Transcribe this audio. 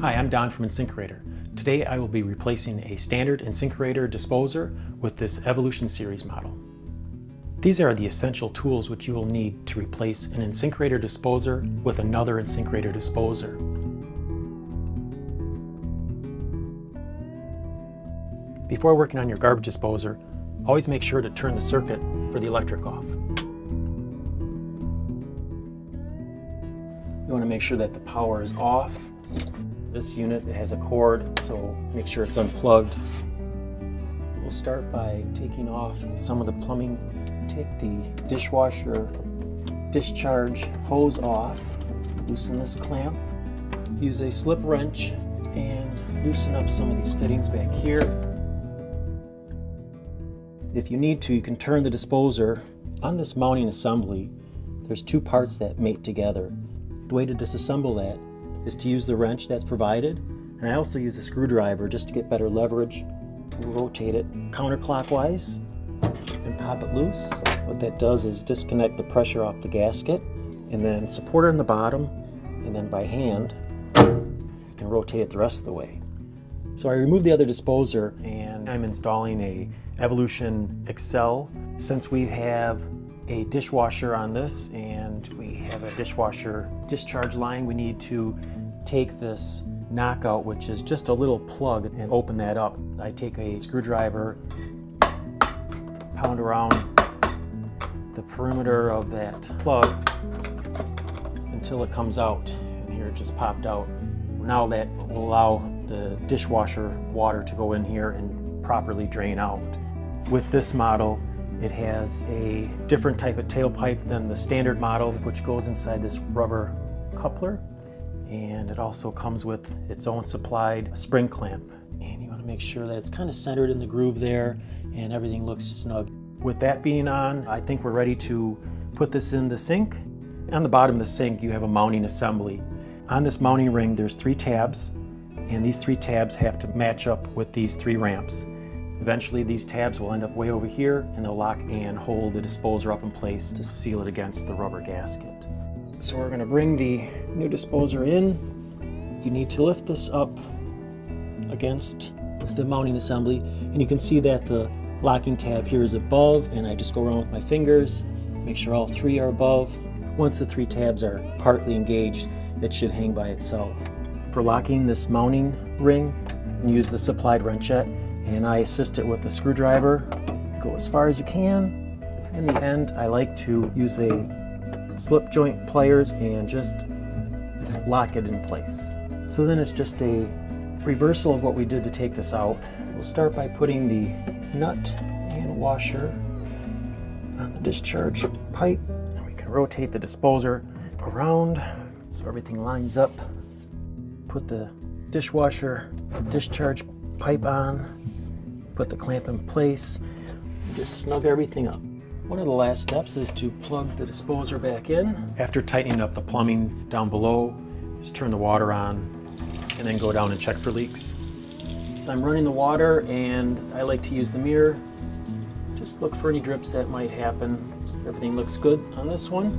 Hi, I'm Don from InSinkErator. Today I will be replacing a standard InSinkErator disposer with this Evolution Series model. These are the essential tools which you will need to replace an InSinkErator disposer with another InSinkErator disposer. Before working on your garbage disposer, always make sure to turn the circuit for the electric off. You want to make sure that the power is off. This unit has a cord, so make sure it's unplugged. We'll start by taking off some of the plumbing. Take the dishwasher discharge hose off, loosen this clamp, use a slip wrench and loosen up some of these fittings back here. If you need to, you can turn the disposer. On this mounting assembly, there's two parts that mate together. The way to disassemble that is to use the wrench that's provided, and I also use a screwdriver just to get better leverage. We'll rotate it counterclockwise and pop it loose. What that does is disconnect the pressure off the gasket and then support it on the bottom, and then by hand you can rotate it the rest of the way. So I removed the other disposer and I'm installing a Evolution Excel. Since we have a dishwasher on this and we have a dishwasher discharge line, we need to take this knockout, which is just a little plug, and open that up. I take a screwdriver, pound around the perimeter of that plug until it comes out, and here it just popped out. Now that will allow the dishwasher water to go in here and properly drain out. With this model, it has a different type of tailpipe than the standard model, which goes inside this rubber coupler, and it also comes with its own supplied spring clamp. And you want to make sure that it's kind of centered in the groove there and everything looks snug. With that being on, I think we're ready to put this in the sink. On the bottom of the sink, you have a mounting assembly. On this mounting ring, there's 3 tabs, and these 3 tabs have to match up with these 3 ramps. Eventually these tabs will end up way over here, and they'll lock and hold the disposer up in place to seal it against the rubber gasket. So we're going to bring the new disposer in. You need to lift this up against the mounting assembly, and you can see that the locking tab here is above, and I just go around with my fingers, make sure all 3 are above. Once the 3 tabs are partly engaged, it should hang by itself. For locking this mounting ring, use the supplied wrenchette, and I assist it with the screwdriver. Go as far as you can. In the end, I like to use a slip joint pliers and just lock it in place. So then it's just a reversal of what we did to take this out. We'll start by putting the nut and washer on the discharge pipe. We can rotate the disposer around so everything lines up. Put the dishwasher discharge pipe on, put the clamp in place, and just snug everything up. One of the last steps is to plug the disposer back in. After tightening up the plumbing down below, just turn the water on and then go down and check for leaks. So I'm running the water, and I like to use the mirror. Just look for any drips that might happen. Everything looks good on this one.